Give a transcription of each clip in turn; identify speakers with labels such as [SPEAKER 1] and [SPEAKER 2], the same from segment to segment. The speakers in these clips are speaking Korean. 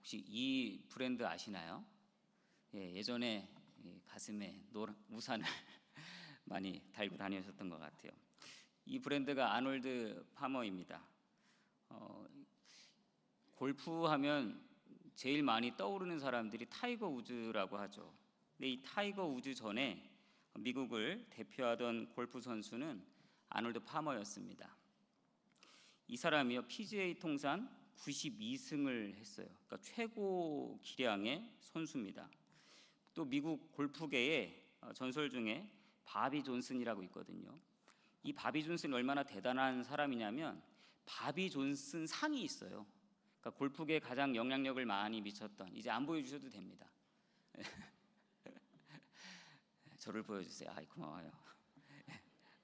[SPEAKER 1] 혹시 이 브랜드 아시나요? 예전에 가슴에 우산을 많이 달고 다니셨던 것 같아요. 이 브랜드가 아놀드 파머입니다. 골프하면 제일 많이 떠오르는 사람들이 타이거 우즈라고 하죠. 근데 이 타이거 우즈 전에 미국을 대표하던 골프 선수는 아놀드 파머였습니다. 이 사람이요, PGA 통산 92승을 했어요. 그러니까 최고 기량의 선수입니다. 또 미국 골프계의 전설 중에 바비 존슨이라고 있거든요. 이 바비 존슨이 얼마나 대단한 사람이냐면 바비 존슨 상이 있어요. 그러니까 골프계에 가장 영향력을 많이 미쳤던, 이제 안 보여주셔도 됩니다. 저를 보여주세요. 아이, 고마워요.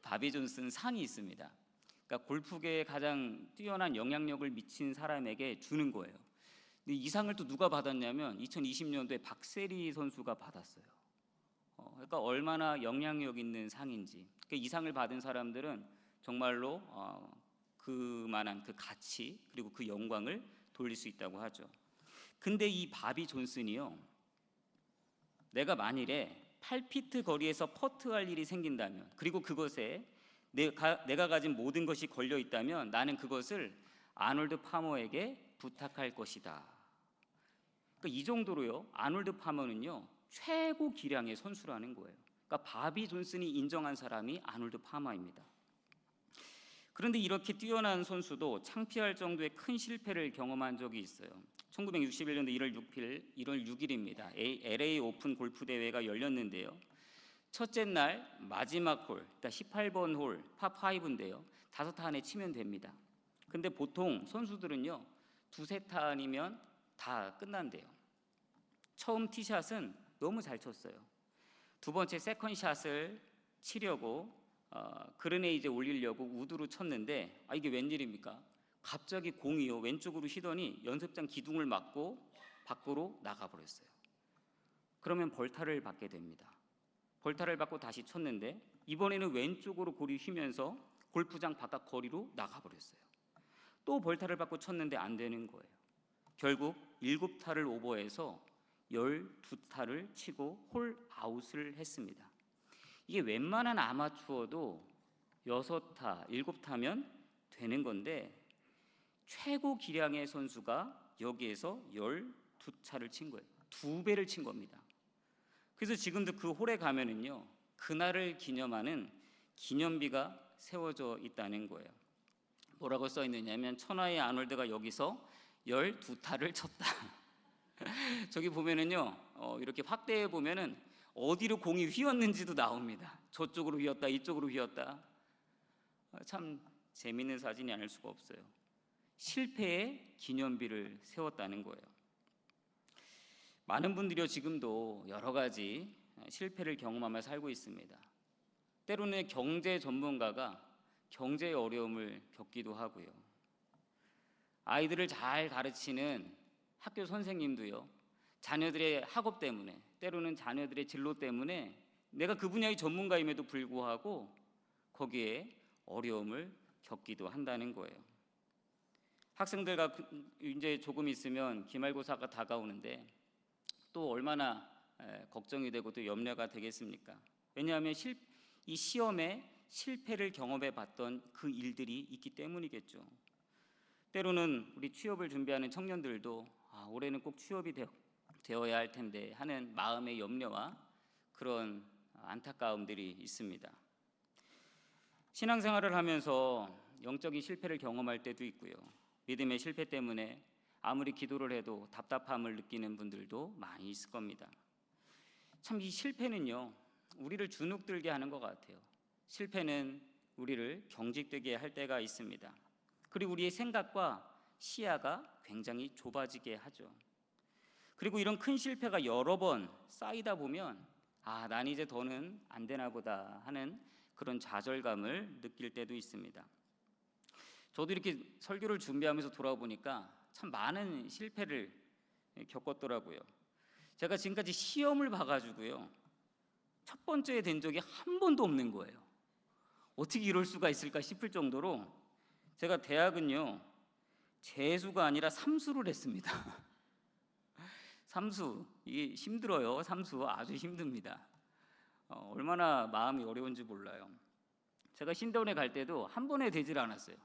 [SPEAKER 1] 바비 존슨 상이 있습니다. 그러니까 골프계에 가장 뛰어난 영향력을 미친 사람에게 주는 거예요. 근데 이 상을 또 누가 받았냐면 2020년도에 박세리 선수가 받았어요. 그러니까 얼마나 영향력 있는 상인지. 그러니까 이 상을 받은 사람들은 정말로 그만한 그 가치 그리고 그 영광을 돌릴 수 있다고 하죠. 근데 이 바비 존슨이요, 내가 만일에 8피트 거리에서 퍼트할 일이 생긴다면, 그리고 그것에 내가 가진 모든 것이 걸려 있다면 나는 그것을 아놀드 파머에게 부탁할 것이다. 그러니까 이 정도로요, 아놀드 파머는요 최고 기량의 선수라는 거예요. 그러니까 바비 존슨이 인정한 사람이 아놀드 파머입니다. 그런데 이렇게 뛰어난 선수도 창피할 정도의 큰 실패를 경험한 적이 있어요. 1961년도 1월 6일입니다. LA 오픈 골프 대회가 열렸는데요. 첫째 날 마지막 홀, 그러니까 18번 홀 파5인데요. 5탄에 치면 됩니다. 근데 보통 선수들은요, 두세 탄이면 다 끝난대요. 처음 티샷은 너무 잘 쳤어요. 두 번째 세컨샷을 치려고 그린에 올리려고 우드로 쳤는데, 이게 웬일입니까? 갑자기 공이요 왼쪽으로 휘더니 연습장 기둥을 맞고 밖으로 나가버렸어요. 그러면 벌타를 받게 됩니다. 벌타를 받고 다시 쳤는데 이번에는 왼쪽으로 골이 휘면서 골프장 바깥 거리로 나가버렸어요. 또 벌타를 받고 쳤는데 안 되는 거예요. 결국 7타를 오버해서 12타를 치고 홀 아웃을 했습니다. 이게 웬만한 아마추어도 6타, 7타면 되는 건데 최고 기량의 선수가 여기에서 12차를 친 거예요. 2배를 친 겁니다. 그래서 지금도 그 홀에 가면은요, 그날을 기념하는 기념비가 세워져 있다는 거예요. 뭐라고 써 있느냐면 천하의 아놀드가 여기서 12타를 쳤다. 저기 보면은요, 이렇게 확대해 보면은 어디로 공이 휘었는지도 나옵니다. 저쪽으로 휘었다, 이쪽으로 휘었다. 참 재밌는 사진이 아닐 수가 없어요. 실패의 기념비를 세웠다는 거예요. 많은 분들이 지금도 여러 가지 실패를 경험하며 살고 있습니다. 때로는 경제 전문가가 경제의 어려움을 겪기도 하고요. 아이들을 잘 가르치는 학교 선생님도요, 자녀들의 학업 때문에, 때로는 자녀들의 진로 때문에 내가 그 분야의 전문가임에도 불구하고 거기에 어려움을 겪기도 한다는 거예요. 학생들과 이제 조금 있으면 기말고사가 다가오는데 또 얼마나 걱정이 되고 또 염려가 되겠습니까? 왜냐하면 이 시험에 실패를 경험해 봤던 그 일들이 있기 때문이겠죠. 때로는 우리 취업을 준비하는 청년들도 올해는 꼭 취업이 되어야 할 텐데 하는 마음의 염려와 그런 안타까움들이 있습니다. 신앙생활을 하면서 영적인 실패를 경험할 때도 있고요. 믿음의 실패 때문에 아무리 기도를 해도 답답함을 느끼는 분들도 많이 있을 겁니다. 참 이 실패는요, 우리를 주눅들게 하는 것 같아요. 실패는 우리를 경직되게 할 때가 있습니다. 그리고 우리의 생각과 시야가 굉장히 좁아지게 하죠. 그리고 이런 큰 실패가 여러 번 쌓이다 보면 난 이제 더는 안 되나 보다 하는 그런 좌절감을 느낄 때도 있습니다. 저도 이렇게 설교를 준비하면서 돌아보니까 참 많은 실패를 겪었더라고요. 제가 지금까지 시험을 봐가지고요, 첫 번째에 된 적이 한 번도 없는 거예요. 어떻게 이럴 수가 있을까 싶을 정도로 제가 대학은요 재수가 아니라 삼수를 했습니다. 삼수 이게 힘들어요. 삼수 아주 힘듭니다. 얼마나 마음이 어려운지 몰라요. 제가 신대원에 갈 때도 한 번에 되질 않았어요.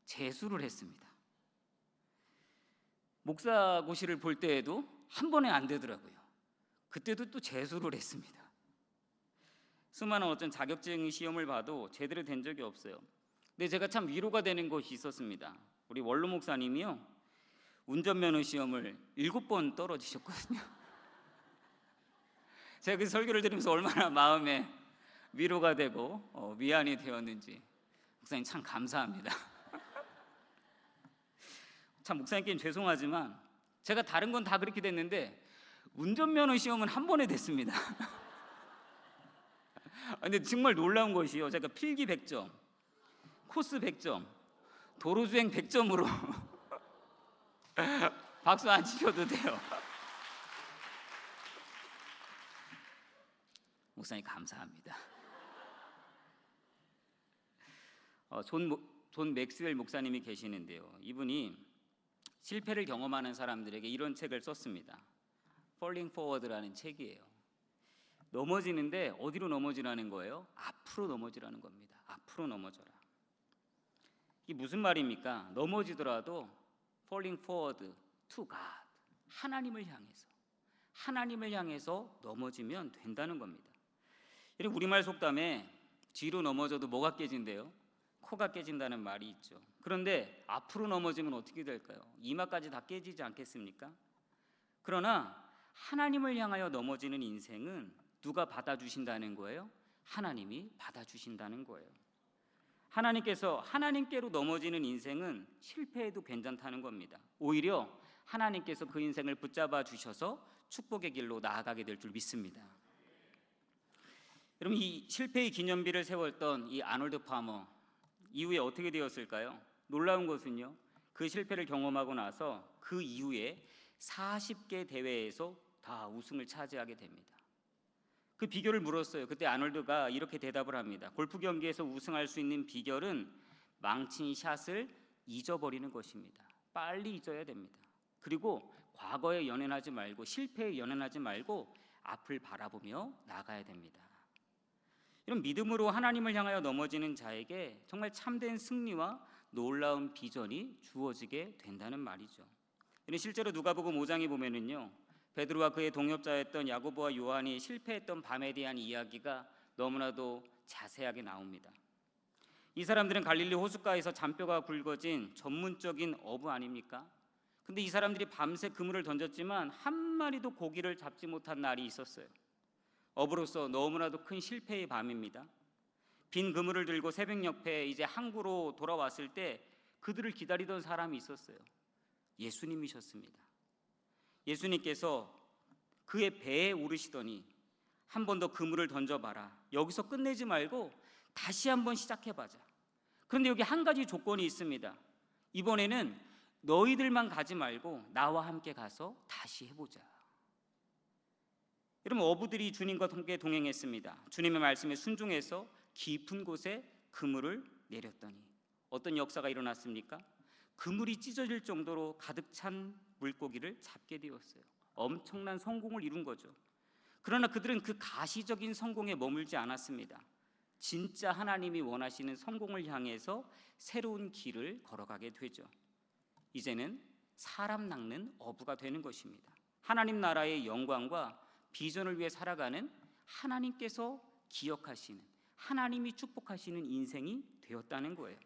[SPEAKER 1] 재수를 했습니다. 목사고시를 볼 때에도 한 번에 안 되더라고요. 그때도 또 재수를 했습니다. 수많은 어떤 자격증 시험을 봐도 제대로 된 적이 없어요. 근데 제가 참 위로가 되는 것이 있었습니다. 우리 원로 목사님이요, 운전면허 시험을 7번 떨어지셨거든요. 제가 그 설교를 들으면서 얼마나 마음에 위로가 되고 위안이 되었는지, 목사님 참 감사합니다. 참 목사님께는 죄송하지만 제가 다른 건 다 그렇게 됐는데 운전면허 시험은 한 번에 됐습니다. 근데 정말 놀라운 것이요, 제가 필기 100점, 코스 100점, 도로주행 100점으로 박수 안 치셔도 돼요. 목사님 감사합니다. 존 맥스웰 목사님이 계시는데요, 이분이 실패를 경험하는 사람들에게 이런 책을 썼습니다. Falling Forward라는 책이에요. 넘어지는데 어디로 넘어지라는 거예요? 앞으로 넘어지라는 겁니다. 앞으로 넘어져라. 이게 무슨 말입니까? 넘어지더라도 Falling Forward to God, 하나님을 향해서 넘어지면 된다는 겁니다. 이런 우리말 속담에 뒤로 넘어져도 뭐가 깨진대요? 코가 깨진다는 말이 있죠. 그런데 앞으로 넘어지면 어떻게 될까요? 이마까지 다 깨지지 않겠습니까? 그러나 하나님을 향하여 넘어지는 인생은 누가 받아주신다는 거예요? 하나님이 받아주신다는 거예요. 하나님께서 하나님께로 넘어지는 인생은 실패해도 괜찮다는 겁니다. 오히려 하나님께서 그 인생을 붙잡아 주셔서 축복의 길로 나아가게 될 줄 믿습니다. 여러분, 이 실패의 기념비를 세웠던 이 아놀드 파머, 이후에 어떻게 되었을까요? 놀라운 것은요, 그 실패를 경험하고 나서 그 이후에 40개 대회에서 다 우승을 차지하게 됩니다. 그 비결을 물었어요. 그때 아놀드가 이렇게 대답을 합니다. 골프 경기에서 우승할 수 있는 비결은 망친 샷을 잊어버리는 것입니다. 빨리 잊어야 됩니다. 그리고 과거에 연연하지 말고, 실패에 연연하지 말고 앞을 바라보며 나가야 됩니다. 이런 믿음으로 하나님을 향하여 넘어지는 자에게 정말 참된 승리와 놀라운 비전이 주어지게 된다는 말이죠. 실제로 누가복음 5장에 보면은요, 베드로와 그의 동역자였던 야고보와 요한이 실패했던 밤에 대한 이야기가 너무나도 자세하게 나옵니다. 이 사람들은 갈릴리 호숫가에서 잔뼈가 굵어진 전문적인 어부 아닙니까? 근데 이 사람들이 밤새 그물을 던졌지만 한 마리도 고기를 잡지 못한 날이 있었어요. 어부로서 너무나도 큰 실패의 밤입니다. 빈 그물을 들고 새벽 옆에 이제 항구로 돌아왔을 때 그들을 기다리던 사람이 있었어요. 예수님이셨습니다. 예수님께서 그의 배에 오르시더니 한 번 더 그물을 던져봐라. 여기서 끝내지 말고 다시 한번 시작해보자. 그런데 여기 한 가지 조건이 있습니다. 이번에는 너희들만 가지 말고 나와 함께 가서 다시 해보자. 여러분, 어부들이 주님과 함께 동행했습니다. 주님의 말씀에 순종해서 깊은 곳에 그물을 내렸더니 어떤 역사가 일어났습니까? 그물이 찢어질 정도로 가득 찬 물고기를 잡게 되었어요. 엄청난 성공을 이룬 거죠. 그러나 그들은 그 가시적인 성공에 머물지 않았습니다. 진짜 하나님이 원하시는 성공을 향해서 새로운 길을 걸어가게 되죠. 이제는 사람 낚는 어부가 되는 것입니다. 하나님 나라의 영광과 비전을 위해 살아가는 하나님께서 기억하시는, 하나님이 축복하시는 인생이 되었다는 거예요.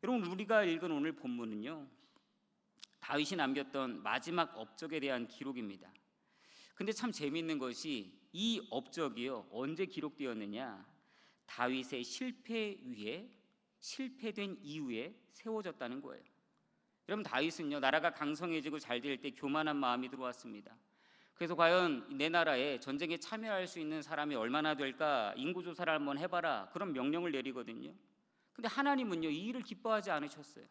[SPEAKER 1] 여러분, 우리가 읽은 오늘 본문은요, 다윗이 남겼던 마지막 업적에 대한 기록입니다. 근데 참 재미있는 것이 이 업적이요, 언제 기록되었느냐? 다윗의 실패 위에, 실패된 이후에 세워졌다는 거예요. 여러분, 다윗은요, 나라가 강성해지고 잘 될 때 교만한 마음이 들어왔습니다. 그래서 과연 내 나라에 전쟁에 참여할 수 있는 사람이 얼마나 될까? 인구조사를 한번 해봐라. 그런 명령을 내리거든요. 근데 하나님은요, 이 일을 기뻐하지 않으셨어요.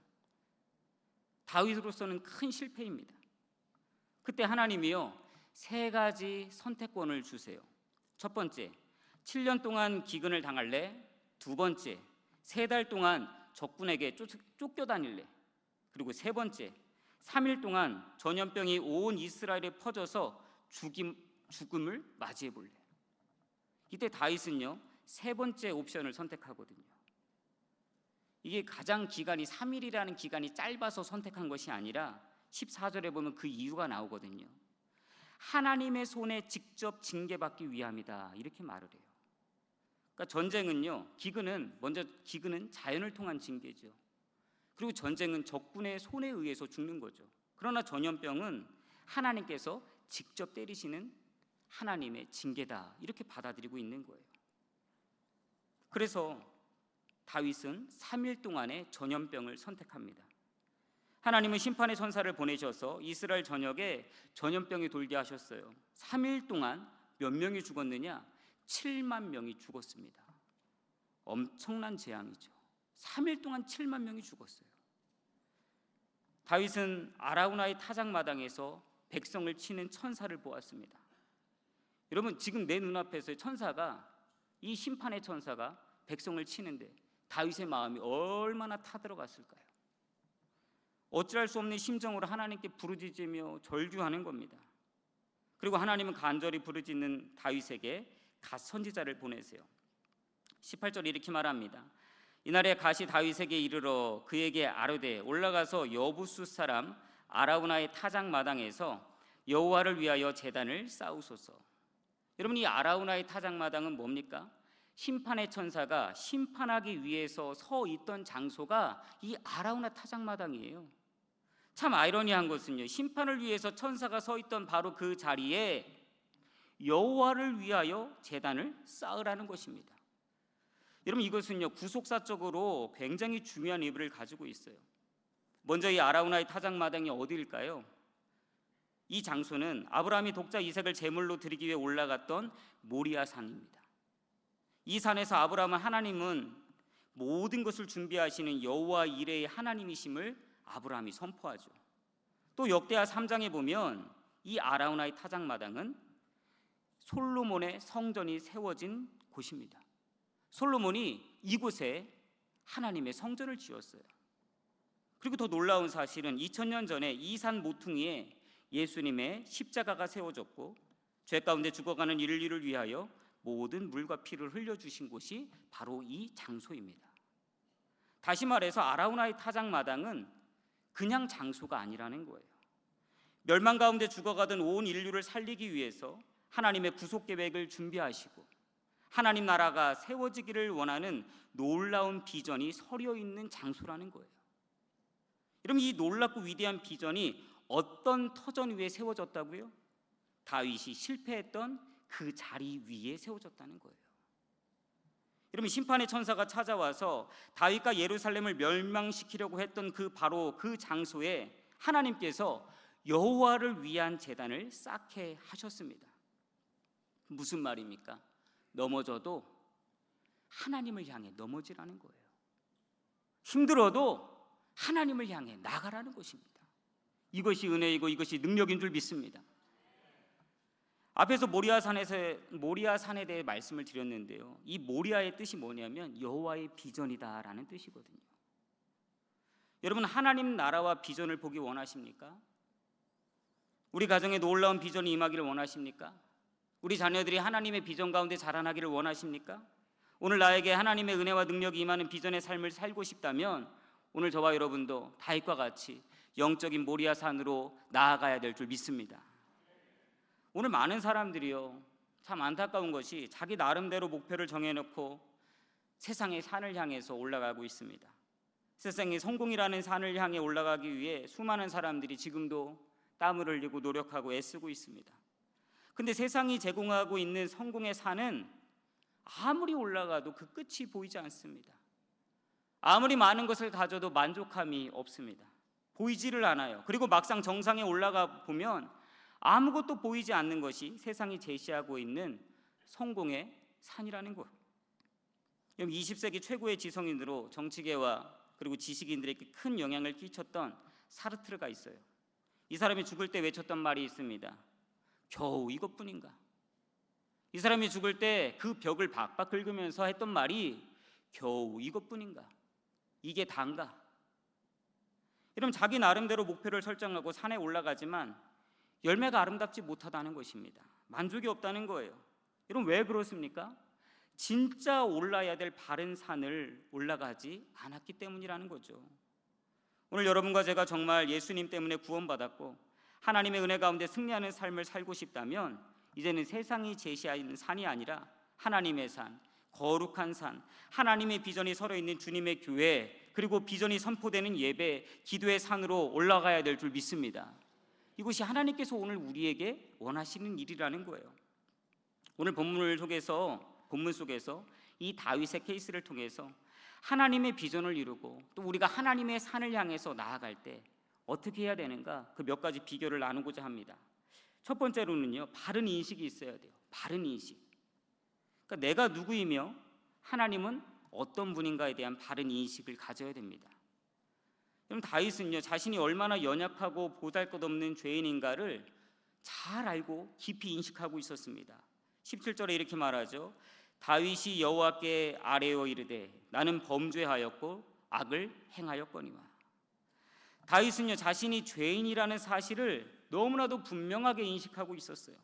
[SPEAKER 1] 다윗으로서는 큰 실패입니다. 그때 하나님이요, 3가지 선택권을 주세요. 첫 번째, 7년 동안 기근을 당할래? 2번째, 3달 동안 적군에게 쫓겨다닐래? 그리고 3번째, 3일 동안 전염병이 온 이스라엘에 퍼져서 죽음을 맞이해 볼래. 이때 다윗은요, 세 번째 옵션을 선택하거든요. 이게 가장 기간이 3일이라는 기간이 짧아서 선택한 것이 아니라 14절에 보면 그 이유가 나오거든요. 하나님의 손에 직접 징계받기 위함이다, 이렇게 말을 해요. 그러니까 전쟁은요, 기근은 자연을 통한 징계죠. 그리고 전쟁은 적군의 손에 의해서 죽는 거죠. 그러나 전염병은 하나님께서 직접 때리시는 하나님의 징계다, 이렇게 받아들이고 있는 거예요. 그래서 다윗은 3일 동안의 전염병을 선택합니다. 하나님은 심판의 천사를 보내셔서 이스라엘 전역에 전염병이 돌게 하셨어요. 3일 동안 몇 명이 죽었느냐? 7만 명이 죽었습니다. 엄청난 재앙이죠. 3일 동안 7만 명이 죽었어요. 다윗은 아라우나의 타작마당에서 백성을 치는 천사를 보았습니다. 여러분, 지금 내 눈앞에서 이 심판의 천사가 백성을 치는데 다윗의 마음이 얼마나 타들어갔을까요? 어찌할 수 없는 심정으로 하나님께 부르짖으며 절규하는 겁니다. 그리고 하나님은 간절히 부르짖는 다윗에게 갓 선지자를 보내세요. 18절 이렇게 말합니다. 이날에 갓이 다윗에게 이르러 그에게 아뢰되 올라가서 여부수 사람 아라우나의 타작마당에서 여호와를 위하여 제단을 쌓으소서. 여러분, 이 아라우나의 타작마당은 뭡니까? 심판의 천사가 심판하기 위해서 서 있던 장소가 이 아라우나 타작마당이에요. 참 아이러니한 것은요, 심판을 위해서 천사가 서 있던 바로 그 자리에 여호와를 위하여 제단을 쌓으라는 것입니다. 여러분, 이것은요, 구속사적으로 굉장히 중요한 의미를 가지고 있어요. 먼저 이 아라우나의 타작마당이 어디일까요? 이 장소는 아브라함이 독자 이삭을 제물로 드리기 위해 올라갔던 모리아 산입니다. 이 산에서 하나님은 모든 것을 준비하시는 여호와 이레의 하나님이심을 아브라함이 선포하죠. 또 역대하 3장에 보면 이 아라우나의 타작마당은 솔로몬의 성전이 세워진 곳입니다. 솔로몬이 이곳에 하나님의 성전을 지었어요. 그리고 더 놀라운 사실은 2000년 전에 이 산 모퉁이에 예수님의 십자가가 세워졌고 죄 가운데 죽어가는 인류를 위하여 모든 물과 피를 흘려주신 곳이 바로 이 장소입니다. 다시 말해서 아라우나의 타작마당은 그냥 장소가 아니라는 거예요. 멸망 가운데 죽어가던 온 인류를 살리기 위해서 하나님의 구속 계획을 준비하시고 하나님 나라가 세워지기를 원하는 놀라운 비전이 서려 있는 장소라는 거예요. 여러분, 이 놀랍고 위대한 비전이 어떤 터전 위에 세워졌다고요? 다윗이 실패했던 그 자리 위에 세워졌다는 거예요. 여러분, 심판의 천사가 찾아와서 다윗과 예루살렘을 멸망시키려고 했던 바로 그 장소에 하나님께서 여호와를 위한 제단을 쌓게 하셨습니다. 무슨 말입니까? 넘어져도 하나님을 향해 넘어지라는 거예요. 힘들어도 하나님을 향해 나가라는 것입니다. 이것이 은혜이고 이것이 능력인 줄 믿습니다. 앞에서 모리아산에 대해 말씀을 드렸는데요, 이 모리아의 뜻이 뭐냐면 여호와의 비전이다라는 뜻이거든요. 여러분, 하나님 나라와 비전을 보기 원하십니까? 우리 가정에 놀라운 비전이 임하기를 원하십니까? 우리 자녀들이 하나님의 비전 가운데 자라나기를 원하십니까? 오늘 나에게 하나님의 은혜와 능력이 임하는 비전의 삶을 살고 싶다면 오늘 저와 여러분도 다윗과 같이 영적인 모리아산으로 나아가야 될 줄 믿습니다. 오늘 많은 사람들이요, 참 안타까운 것이 자기 나름대로 목표를 정해놓고 세상의 산을 향해서 올라가고 있습니다. 세상의 성공이라는 산을 향해 올라가기 위해 수많은 사람들이 지금도 땀을 흘리고 노력하고 애쓰고 있습니다. 근데 세상이 제공하고 있는 성공의 산은 아무리 올라가도 그 끝이 보이지 않습니다. 아무리 많은 것을 가져도 만족함이 없습니다. 보이지를 않아요. 그리고 막상 정상에 올라가 보면 아무것도 보이지 않는 것이 세상이 제시하고 있는 성공의 산이라는 것. 20세기 최고의 지성인으로 정치계와 그리고 지식인들에게 큰 영향을 끼쳤던 사르트르가 있어요. 이 사람이 죽을 때 외쳤던 말이 있습니다. 겨우 이것뿐인가? 이 사람이 죽을 때 그 벽을 박박 긁으면서 했던 말이 겨우 이것뿐인가? 이게 단가? 여러분, 자기 나름대로 목표를 설정하고 산에 올라가지만 열매가 아름답지 못하다는 것입니다. 만족이 없다는 거예요. 여러분, 왜 그렇습니까? 진짜 올라야 될 바른 산을 올라가지 않았기 때문이라는 거죠. 오늘 여러분과 제가 정말 예수님 때문에 구원받았고 하나님의 은혜 가운데 승리하는 삶을 살고 싶다면 이제는 세상이 제시하는 산이 아니라 하나님의 산, 거룩한 산, 하나님의 비전이 서려 있는 주님의 교회, 그리고 비전이 선포되는 예배, 기도의 산으로 올라가야 될 줄 믿습니다. 이것이 하나님께서 오늘 우리에게 원하시는 일이라는 거예요. 오늘 본문 속에서 이 다윗의 케이스를 통해서 하나님의 비전을 이루고 또 우리가 하나님의 산을 향해서 나아갈 때 어떻게 해야 되는가, 그 몇 가지 비결을 나누고자 합니다. 첫 번째로는요, 바른 인식이 있어야 돼요. 바른 인식. 그러니까 내가 누구이며 하나님은 어떤 분인가에 대한 바른 인식을 가져야 됩니다. 그럼 다윗은요, 자신이 얼마나 연약하고 보잘것없는 죄인인가를 잘 알고 깊이 인식하고 있었습니다. 17절에 이렇게 말하죠. 다윗이 여호와께 아뢰어 이르되 나는 범죄하였고 악을 행하였거니와. 다윗은요, 자신이 죄인이라는 사실을 너무나도 분명하게 인식하고 있었어요.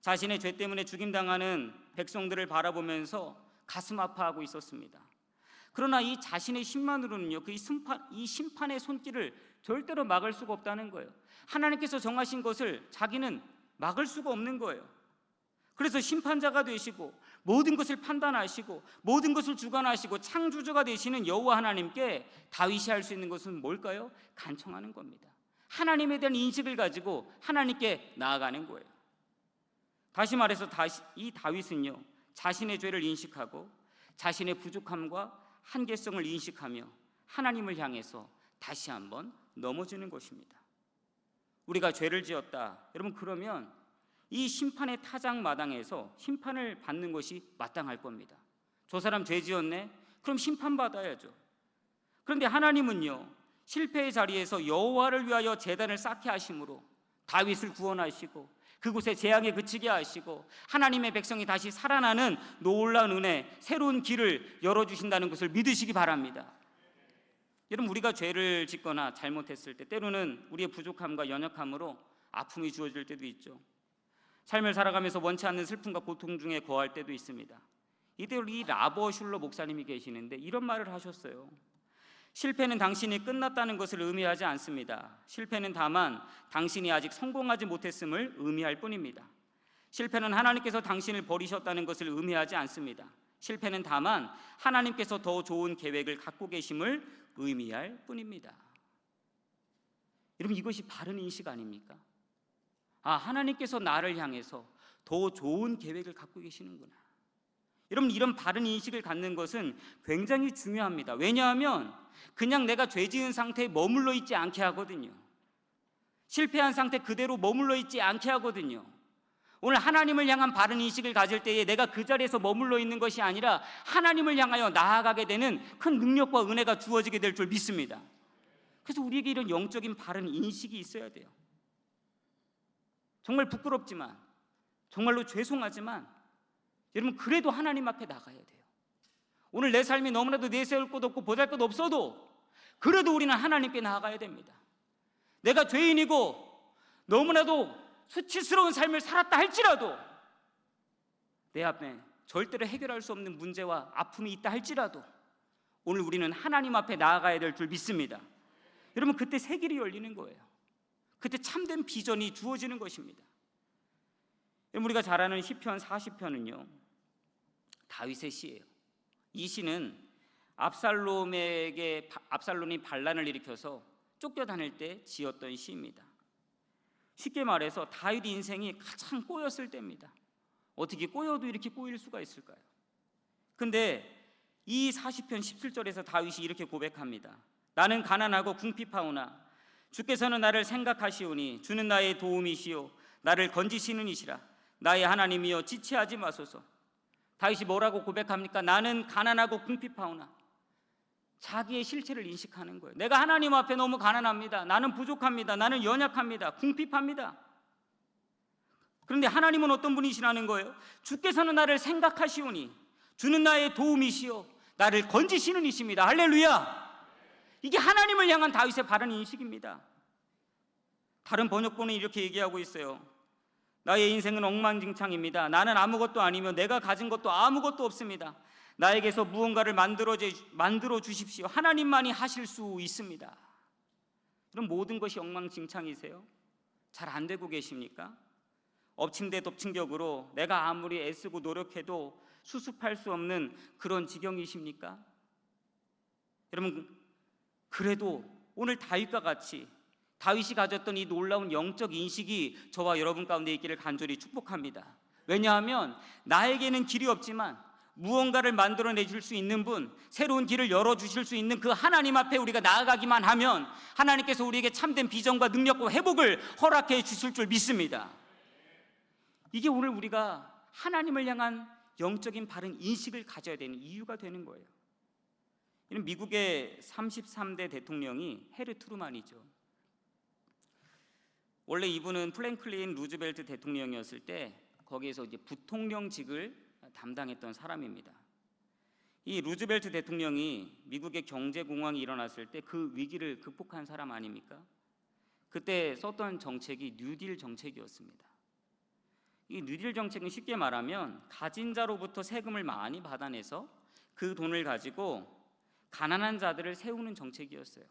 [SPEAKER 1] 자신의 죄 때문에 죽임당하는 백성들을 바라보면서 가슴 아파하고 있었습니다. 그러나 이 자신의 심만으로는요, 이 심판의 손길을 절대로 막을 수가 없다는 거예요. 하나님께서 정하신 것을 자기는 막을 수가 없는 거예요. 그래서 심판자가 되시고 모든 것을 판단하시고 모든 것을 주관하시고 창조주가 되시는 여호와 하나님께 다윗이 할 수 있는 것은 뭘까요? 간청하는 겁니다. 하나님에 대한 인식을 가지고 하나님께 나아가는 거예요. 다시 말해서 이 다윗은요, 자신의 죄를 인식하고 자신의 부족함과 한계성을 인식하며 하나님을 향해서 다시 한번 넘어지는 것입니다. 우리가 죄를 지었다, 여러분, 그러면 이 심판의 타작마당에서 심판을 받는 것이 마땅할 겁니다. 저 사람 죄 지었네? 그럼 심판받아야죠. 그런데 하나님은요, 실패의 자리에서 여호와를 위하여 제단을 쌓게 하심으로 다윗을 구원하시고 그곳에 재앙에 그치게 하시고 하나님의 백성이 다시 살아나는 놀라운 은혜, 새로운 길을 열어주신다는 것을 믿으시기 바랍니다. 여러분, 우리가 죄를 짓거나 잘못했을 때 때로는 우리의 부족함과 연약함으로 아픔이 주어질 때도 있죠. 삶을 살아가면서 원치 않는 슬픔과 고통 중에 거할 때도 있습니다. 이때 이 라버 슐러 목사님이 계시는데 이런 말을 하셨어요. 실패는 당신이 끝났다는 것을 의미하지 않습니다. 실패는 다만 당신이 아직 성공하지 못했음을 의미할 뿐입니다. 실패는 하나님께서 당신을 버리셨다는 것을 의미하지 않습니다. 실패는 다만 하나님께서 더 좋은 계획을 갖고 계심을 의미할 뿐입니다. 여러분, 이것이 바른 인식 아닙니까? 하나님께서 나를 향해서 더 좋은 계획을 갖고 계시는구나. 여러분, 이런 바른 인식을 갖는 것은 굉장히 중요합니다. 왜냐하면 그냥 내가 죄 지은 상태에 머물러 있지 않게 하거든요. 실패한 상태 그대로 머물러 있지 않게 하거든요. 오늘 하나님을 향한 바른 인식을 가질 때에 내가 그 자리에서 머물러 있는 것이 아니라 하나님을 향하여 나아가게 되는 큰 능력과 은혜가 주어지게 될 줄 믿습니다. 그래서 우리에게 이런 영적인 바른 인식이 있어야 돼요. 정말 부끄럽지만, 정말로 죄송하지만 여러분, 그래도 하나님 앞에 나가야 돼요. 오늘 내 삶이 너무나도 내세울 것 없고 보잘것 없어도 그래도 우리는 하나님께 나아가야 됩니다. 내가 죄인이고 너무나도 수치스러운 삶을 살았다 할지라도, 내 앞에 절대로 해결할 수 없는 문제와 아픔이 있다 할지라도 오늘 우리는 하나님 앞에 나아가야 될 줄 믿습니다. 여러분, 그때 새 길이 열리는 거예요. 그때 참된 비전이 주어지는 것입니다. 우리가 잘 아는 시편 40편은요 다윗의 시예요. 이 시는 압살롬이 반란을 일으켜서 쫓겨다닐 때 지었던 시입니다. 쉽게 말해서 다윗 인생이 가장 꼬였을 때입니다. 어떻게 꼬여도 이렇게 꼬일 수가 있을까요? 근데 이 40편 17절에서 다윗이 이렇게 고백합니다. 나는 가난하고 궁핍하오나 주께서는 나를 생각하시오니 주는 나의 도움이시오 나를 건지시는 이시라. 나의 하나님이여 지체하지 마소서. 다윗이 뭐라고 고백합니까? 나는 가난하고 궁핍하오나. 자기의 실체를 인식하는 거예요. 내가 하나님 앞에 너무 가난합니다. 나는 부족합니다. 나는 연약합니다. 궁핍합니다. 그런데 하나님은 어떤 분이시라는 거예요? 주께서는 나를 생각하시오니 주는 나의 도움이시오 나를 건지시는 이십니다. 할렐루야. 이게 하나님을 향한 다윗의 바른 인식입니다. 다른 번역본은 이렇게 얘기하고 있어요. 나의 인생은 엉망진창입니다. 나는 아무것도 아니며 내가 가진 것도 아무것도 없습니다. 나에게서 무언가를 만들어 주십시오. 하나님만이 하실 수 있습니다. 그럼 모든 것이 엉망진창이세요? 잘 안 되고 계십니까? 엎침대 덮친 격으로 내가 아무리 애쓰고 노력해도 수습할 수 없는 그런 지경이십니까? 여러분, 그래도 오늘 다윗과 같이 다윗이 가졌던 이 놀라운 영적 인식이 저와 여러분 가운데 있기를 간절히 축복합니다. 왜냐하면 나에게는 길이 없지만 무언가를 만들어내 줄 수 있는 분, 새로운 길을 열어주실 수 있는 그 하나님 앞에 우리가 나아가기만 하면 하나님께서 우리에게 참된 비전과 능력과 회복을 허락해 주실 줄 믿습니다. 이게 오늘 우리가 하나님을 향한 영적인 바른 인식을 가져야 되는 이유가 되는 거예요. 이는 미국의 33대 대통령이 해리 트루만이죠. 원래 이분은 프랭클린 루즈벨트 대통령이었을 때 거기에서 이제 부통령직을 담당했던 사람입니다. 이 루즈벨트 대통령이 미국의 경제 공황이 일어났을 때 그 위기를 극복한 사람 아닙니까? 그때 썼던 정책이 뉴딜 정책이었습니다. 이 뉴딜 정책은 쉽게 말하면 가진 자로부터 세금을 많이 받아내서 그 돈을 가지고 가난한 자들을 세우는 정책이었어요.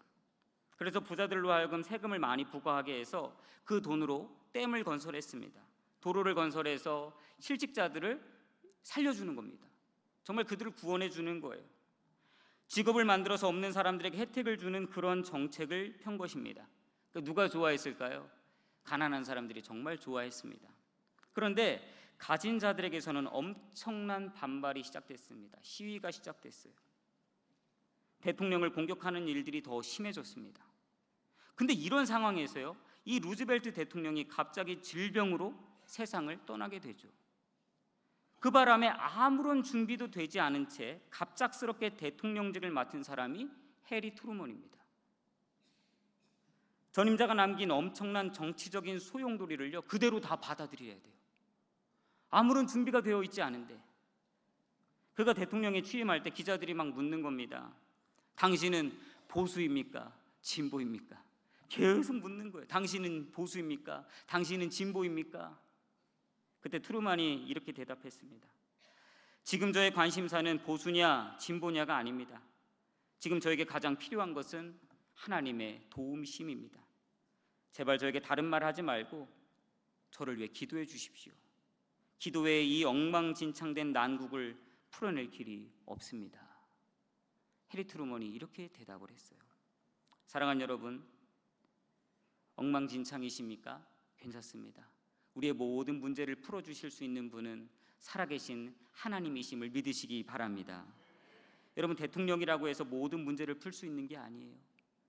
[SPEAKER 1] 그래서 부자들로 하여금 세금을 많이 부과하게 해서 그 돈으로 댐을 건설했습니다. 도로를 건설해서 실직자들을 살려주는 겁니다. 정말 그들을 구원해 주는 거예요. 직업을 만들어서 없는 사람들에게 혜택을 주는 그런 정책을 편 것입니다. 누가 좋아했을까요? 가난한 사람들이 정말 좋아했습니다. 그런데 가진 자들에게서는 엄청난 반발이 시작됐습니다. 시위가 시작됐어요. 대통령을 공격하는 일들이 더 심해졌습니다. 근데 이런 상황에서요, 이 루즈벨트 대통령이 갑자기 질병으로 세상을 떠나게 되죠. 그 바람에 아무런 준비도 되지 않은 채 갑작스럽게 대통령직을 맡은 사람이 해리 트루먼입니다. 전임자가 남긴 엄청난 정치적인 소용돌이를요, 그대로 다 받아들여야 돼요. 아무런 준비가 되어 있지 않은데. 그가 대통령에 취임할 때 기자들이 막 묻는 겁니다. 당신은 보수입니까? 진보입니까? 계속 묻는 거예요. 당신은 보수입니까? 당신은 진보입니까? 그때 트루만이 이렇게 대답했습니다. 지금 저의 관심사는 보수냐 진보냐가 아닙니다. 지금 저에게 가장 필요한 것은 하나님의 도움심입니다. 제발 저에게 다른 말 하지 말고 저를 위해 기도해 주십시오. 기도 외에 이 엉망진창된 난국을 풀어낼 길이 없습니다. 해리 트루먼이 이렇게 대답을 했어요. 사랑하는 여러분, 엉망진창이십니까? 괜찮습니다. 우리의 모든 문제를 풀어주실 수 있는 분은 살아계신 하나님이심을 믿으시기 바랍니다. 여러분, 대통령이라고 해서 모든 문제를 풀 수 있는 게 아니에요.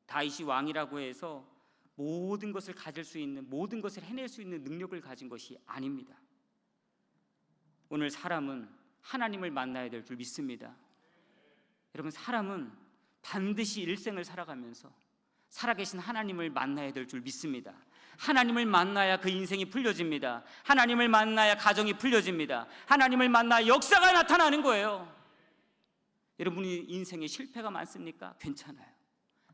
[SPEAKER 1] 다윗이 왕이라고 해서 모든 것을 가질 수 있는, 모든 것을 해낼 수 있는 능력을 가진 것이 아닙니다. 오늘 사람은 하나님을 만나야 될 줄 믿습니다. 여러분, 사람은 반드시 일생을 살아가면서 살아계신 하나님을 만나야 될 줄 믿습니다. 하나님을 만나야 그 인생이 풀려집니다. 하나님을 만나야 가정이 풀려집니다. 하나님을 만나야 역사가 나타나는 거예요. 여러분이 인생에 실패가 많습니까? 괜찮아요.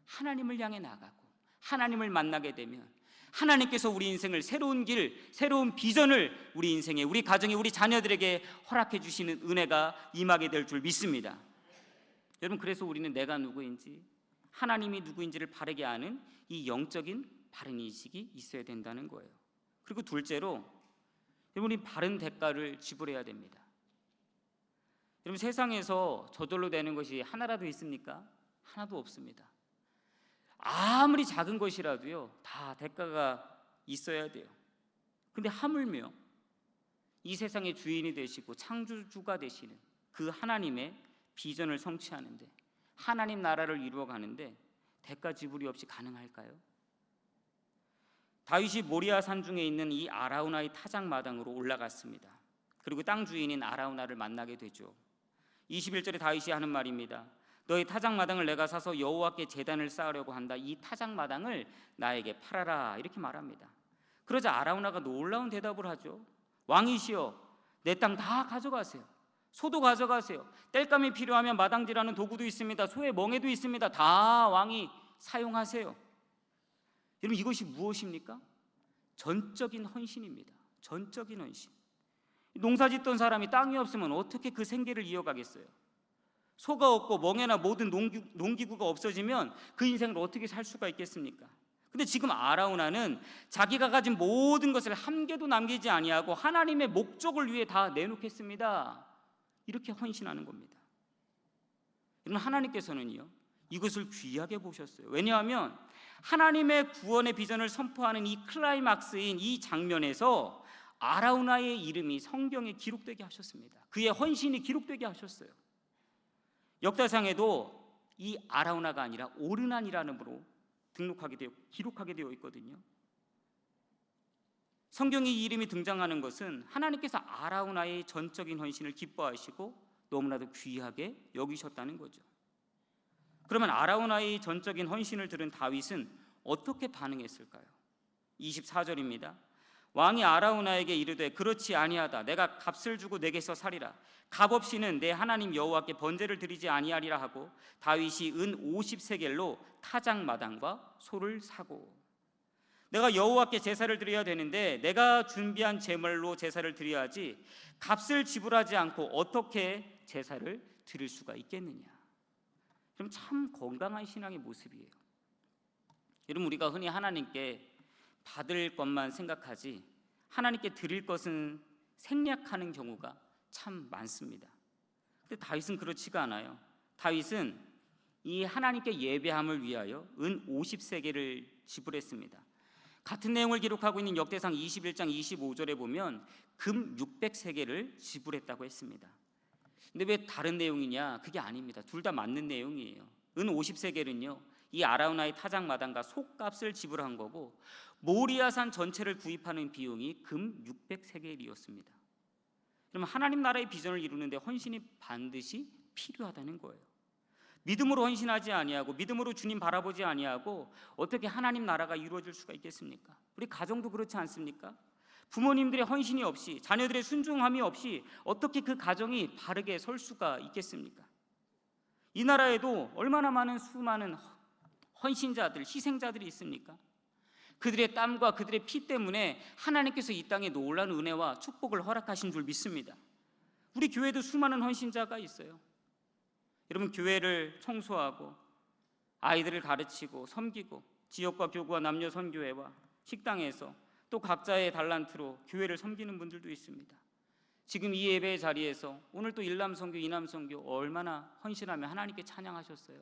[SPEAKER 1] 하나님을 향해 나가고 하나님을 만나게 되면 하나님께서 우리 인생을 새로운 길, 새로운 비전을 우리 인생에, 우리 가정에, 우리 자녀들에게 허락해 주시는 은혜가 임하게 될 줄 믿습니다. 여러분, 그래서 우리는 내가 누구인지, 하나님이 누구인지를 바르게 아는 이 영적인 바른 인식이 있어야 된다는 거예요. 그리고 둘째로, 여러분이 바른 대가를 지불해야 됩니다. 여러분, 세상에서 저절로 되는 것이 하나라도 있습니까? 하나도 없습니다. 아무리 작은 것이라도요, 다 대가가 있어야 돼요. 근데 하물며 이 세상의 주인이 되시고 창조주가 되시는 그 하나님의 비전을 성취하는데, 하나님 나라를 이루어가는데 대가 지불이 없이 가능할까요? 다윗이 모리아 산중에 있는 이 아라우나의 타작마당으로 올라갔습니다. 그리고 땅 주인인 아라우나를 만나게 되죠. 21절에 다윗이 하는 말입니다. 너희 타작마당을 내가 사서 여호와께 제단을 쌓으려고 한다. 이 타작마당을 나에게 팔아라. 이렇게 말합니다. 그러자 아라우나가 놀라운 대답을 하죠. 왕이시여, 내 땅 다 가져가세요. 소도 가져가세요. 땔감이 필요하면 마당질하는 도구도 있습니다. 소의 멍에도 있습니다. 다 왕이 사용하세요. 여러분, 이것이 무엇입니까? 전적인 헌신입니다. 전적인 헌신. 농사 짓던 사람이 땅이 없으면 어떻게 그 생계를 이어가겠어요? 소가 없고 멍에나 모든 농기구가 없어지면 그 인생을 어떻게 살 수가 있겠습니까? 근데 지금 아라우나는 자기가 가진 모든 것을 한 개도 남기지 아니하고 하나님의 목적을 위해 다 내놓겠습니다. 이렇게 헌신하는 겁니다. 여러분, 하나님께서는요, 이것을 귀하게 보셨어요. 왜냐하면 하나님의 구원의 비전을 선포하는 이 클라이막스인 이 장면에서 아라우나의 이름이 성경에 기록되게 하셨습니다. 그의 헌신이 기록되게 하셨어요. 역사상에도 이 아라우나가 아니라 오르난이라는 이름으로 기록하게 되어 있거든요. 성경에 이 이름이 등장하는 것은 하나님께서 아라우나의 전적인 헌신을 기뻐하시고 너무나도 귀하게 여기셨다는 거죠. 그러면 아라우나의 전적인 헌신을 들은 다윗은 어떻게 반응했을까요? 24절입니다. 왕이 아라우나에게 이르되 그렇지 아니하다. 내가 값을 주고 내게서 살리라. 값 없이는 내 하나님 여호와께 번제를 드리지 아니하리라 하고 다윗이 은 50세겔로 타작 마당과 소를 사고, 내가 여호와께 제사를 드려야 되는데 내가 준비한 제물로 제사를 드려야지 값을 지불하지 않고 어떻게 제사를 드릴 수가 있겠느냐. 그럼 참 건강한 신앙의 모습이에요. 여러분, 우리가 흔히 하나님께 받을 것만 생각하지 하나님께 드릴 것은 생략하는 경우가 참 많습니다. 근데 다윗은 그렇지가 않아요. 다윗은 이 하나님께 예배함을 위하여 은 50세겔을 지불했습니다. 같은 내용을 기록하고 있는 역대상 21장 25절에 보면 금 600세겔을 지불했다고 했습니다. 근데 왜 다른 내용이냐? 그게 아닙니다. 둘 다 맞는 내용이에요. 은 50세겔은요, 이 아라우나의 타작 마당과 속값을 지불한 거고 모리아산 전체를 구입하는 비용이 금 600세겔이었습니다. 그럼 하나님 나라의 비전을 이루는데 헌신이 반드시 필요하다는 거예요. 믿음으로 헌신하지 아니하고 믿음으로 주님 바라보지 아니하고 어떻게 하나님 나라가 이루어질 수가 있겠습니까? 우리 가정도 그렇지 않습니까? 부모님들의 헌신이 없이, 자녀들의 순종함이 없이 어떻게 그 가정이 바르게 설 수가 있겠습니까? 이 나라에도 얼마나 많은 수많은 헌신자들, 희생자들이 있습니까? 그들의 땀과 그들의 피 때문에 하나님께서 이 땅에 놀라운 은혜와 축복을 허락하신 줄 믿습니다. 우리 교회도 수많은 헌신자가 있어요. 여러분, 교회를 청소하고 아이들을 가르치고 섬기고 지역과 교구와 남녀 선교회와 식당에서 또 각자의 달란트로 교회를 섬기는 분들도 있습니다. 지금 이 예배의 자리에서 오늘 또 일남선교, 이남선교 얼마나 헌신하며 하나님께 찬양하셨어요.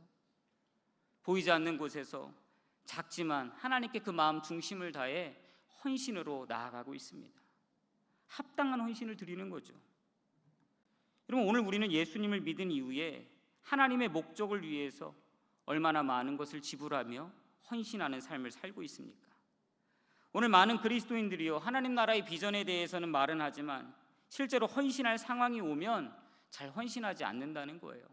[SPEAKER 1] 보이지 않는 곳에서 작지만 하나님께 그 마음 중심을 다해 헌신으로 나아가고 있습니다. 합당한 헌신을 드리는 거죠. 여러분, 오늘 우리는 예수님을 믿은 이후에 하나님의 목적을 위해서 얼마나 많은 것을 지불하며 헌신하는 삶을 살고 있습니까? 오늘 많은 그리스도인들이요, 하나님 나라의 비전에 대해서는 말은 하지만 실제로 헌신할 상황이 오면 잘 헌신하지 않는다는 거예요.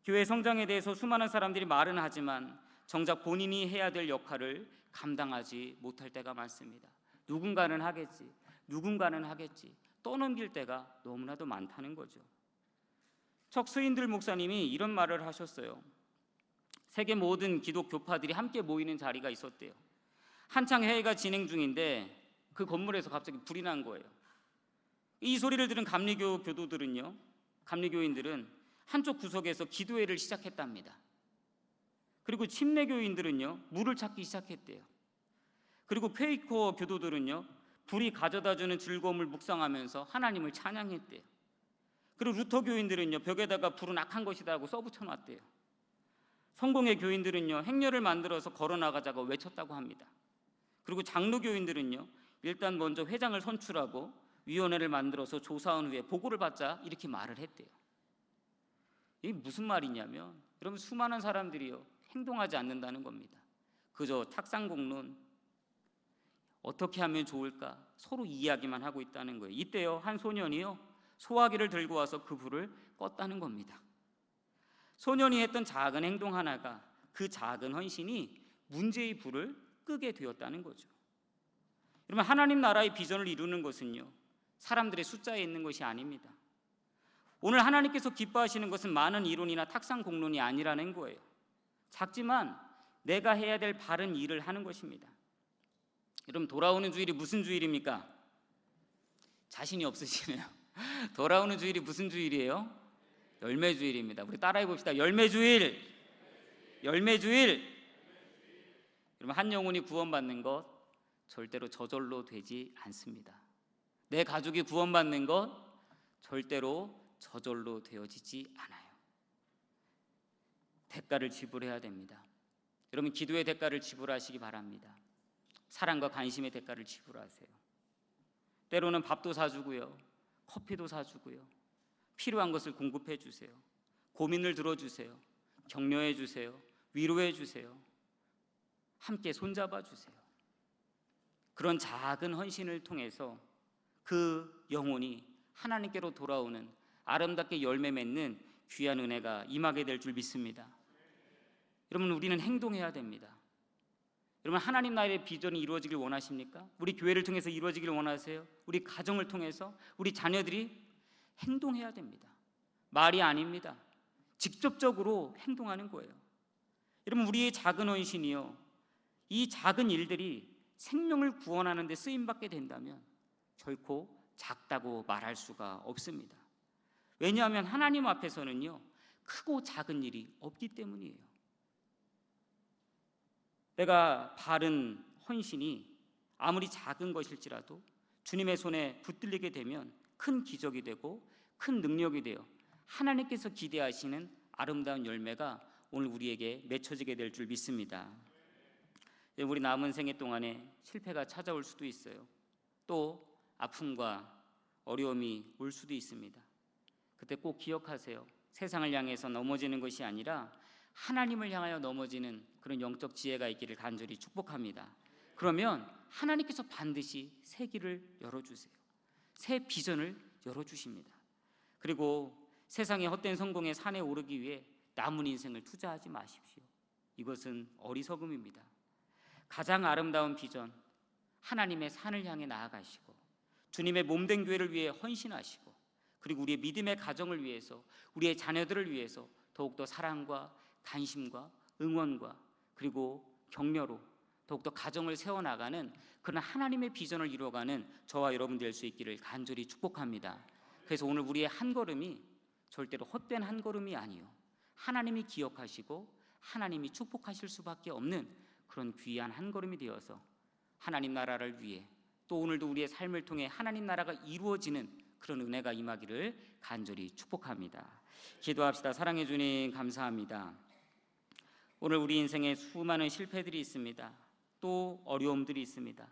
[SPEAKER 1] 교회 성장에 대해서 수많은 사람들이 말은 하지만 정작 본인이 해야 될 역할을 감당하지 못할 때가 많습니다. 누군가는 하겠지 떠넘길 때가 너무나도 많다는 거죠. 척 스윈들 목사님이 이런 말을 하셨어요. 세계 모든 기독 교파들이 함께 모이는 자리가 있었대요. 한창 회의가 진행 중인데 그 건물에서 갑자기 불이 난 거예요. 이 소리를 들은 감리교인들은 한쪽 구석에서 기도회를 시작했답니다. 그리고 침례교인들은요, 물을 찾기 시작했대요. 그리고 퀘이커 교도들은요, 불이 가져다주는 즐거움을 묵상하면서 하나님을 찬양했대요. 그리고 루터 교인들은요, 벽에다가 불은 악한 것이다 하고 써붙여놨대요. 성공회 교인들은요, 행렬을 만들어서 걸어나가자고 외쳤다고 합니다. 그리고 장로교인들은요, 일단 먼저 회장을 선출하고 위원회를 만들어서 조사한 후에 보고를 받자 이렇게 말을 했대요. 이게 무슨 말이냐면, 여러분, 수많은 사람들이요, 행동하지 않는다는 겁니다. 그저 탁상공론, 어떻게 하면 좋을까 서로 이야기만 하고 있다는 거예요. 이때요, 한 소년이요, 소화기를 들고 와서 그 불을 껐다는 겁니다. 소년이 했던 작은 행동 하나가, 그 작은 헌신이 문제의 불을 끄게 되었다는 거죠. 여러분, 하나님 나라의 비전을 이루는 것은요, 사람들의 숫자에 있는 것이 아닙니다. 오늘 하나님께서 기뻐하시는 것은 많은 이론이나 탁상 공론이 아니라는 거예요. 작지만 내가 해야 될 바른 일을 하는 것입니다. 여러분, 돌아오는 주일이 무슨 주일입니까? 자신이 없으시네요. 돌아오는 주일이 무슨 주일이에요? 열매 주일입니다. 우리 따라해 봅시다. 열매 주일. 열매 주일. 여러분, 한 영혼이 구원받는 것 절대로 저절로 되지 않습니다. 내 가족이 구원받는 것 절대로 저절로 되어지지 않아요. 대가를 지불해야 됩니다. 여러분, 기도의 대가를 지불하시기 바랍니다. 사랑과 관심의 대가를 지불하세요. 때로는 밥도 사주고요, 커피도 사주고요, 필요한 것을 공급해 주세요. 고민을 들어주세요. 격려해 주세요. 위로해 주세요. 함께 손잡아 주세요. 그런 작은 헌신을 통해서 그 영혼이 하나님께로 돌아오는 아름답게 열매 맺는 귀한 은혜가 임하게 될 줄 믿습니다. 여러분, 우리는 행동해야 됩니다. 여러분, 하나님 나라의 비전이 이루어지길 원하십니까? 우리 교회를 통해서 이루어지길 원하세요? 우리 가정을 통해서 우리 자녀들이 행동해야 됩니다. 말이 아닙니다. 직접적으로 행동하는 거예요. 여러분, 우리의 작은 헌신이요, 이 작은 일들이 생명을 구원하는 데 쓰임받게 된다면 결코 작다고 말할 수가 없습니다. 왜냐하면 하나님 앞에서는요, 크고 작은 일이 없기 때문이에요. 내가 바른 헌신이 아무리 작은 것일지라도 주님의 손에 붙들리게 되면 큰 기적이 되고 큰 능력이 되어 하나님께서 기대하시는 아름다운 열매가 오늘 우리에게 맺혀지게 될 줄 믿습니다. 우리 남은 생애 동안에 실패가 찾아올 수도 있어요. 또 아픔과 어려움이 올 수도 있습니다. 그때 꼭 기억하세요. 세상을 향해서 넘어지는 것이 아니라 하나님을 향하여 넘어지는 그런 영적 지혜가 있기를 간절히 축복합니다. 그러면 하나님께서 반드시 새 길을 열어주세요. 새 비전을 열어주십니다. 그리고 세상의 헛된 성공의 산에 오르기 위해 남은 인생을 투자하지 마십시오. 이것은 어리석음입니다. 가장 아름다운 비전, 하나님의 산을 향해 나아가시고 주님의 몸된 교회를 위해 헌신하시고 그리고 우리의 믿음의 가정을 위해서, 우리의 자녀들을 위해서 더욱더 사랑과 관심과 응원과 그리고 격려로 더욱더 가정을 세워나가는 그런 하나님의 비전을 이루어가는 저와 여러분 될 수 있기를 간절히 축복합니다. 그래서 오늘 우리의 한 걸음이 절대로 헛된 한 걸음이 아니요, 하나님이 기억하시고 하나님이 축복하실 수밖에 없는 그런 귀한 한 걸음이 되어서 하나님 나라를 위해, 또 오늘도 우리의 삶을 통해 하나님 나라가 이루어지는 그런 은혜가 임하기를 간절히 축복합니다. 기도합시다. 사랑해 주님, 감사합니다. 오늘 우리 인생에 수많은 실패들이 있습니다. 또 어려움들이 있습니다.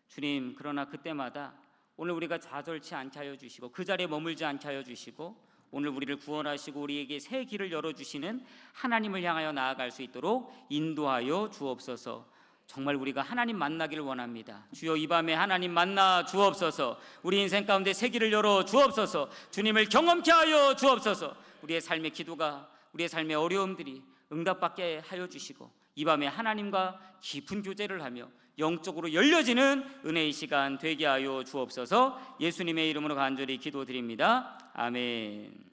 [SPEAKER 1] 주님, 그러나 그때마다 오늘 우리가 좌절치 않게 하여 주시고 그 자리에 머물지 않게 하여 주시고 오늘 우리를 구원하시고 우리에게 새 길을 열어주시는 하나님을 향하여 나아갈 수 있도록 인도하여 주옵소서. 정말 우리가 하나님 만나기를 원합니다. 주여, 이 밤에 하나님 만나 주옵소서. 우리 인생 가운데 새 길을 열어 주옵소서. 주님을 경험케 하여 주옵소서. 우리의 삶의 기도가, 우리의 삶의 어려움들이 응답받게 하여 주시고 이 밤에 하나님과 깊은 교제를 하며 영적으로 열려지는 은혜의 시간 되게 하여 주옵소서. 예수님의 이름으로 간절히 기도드립니다. 아멘.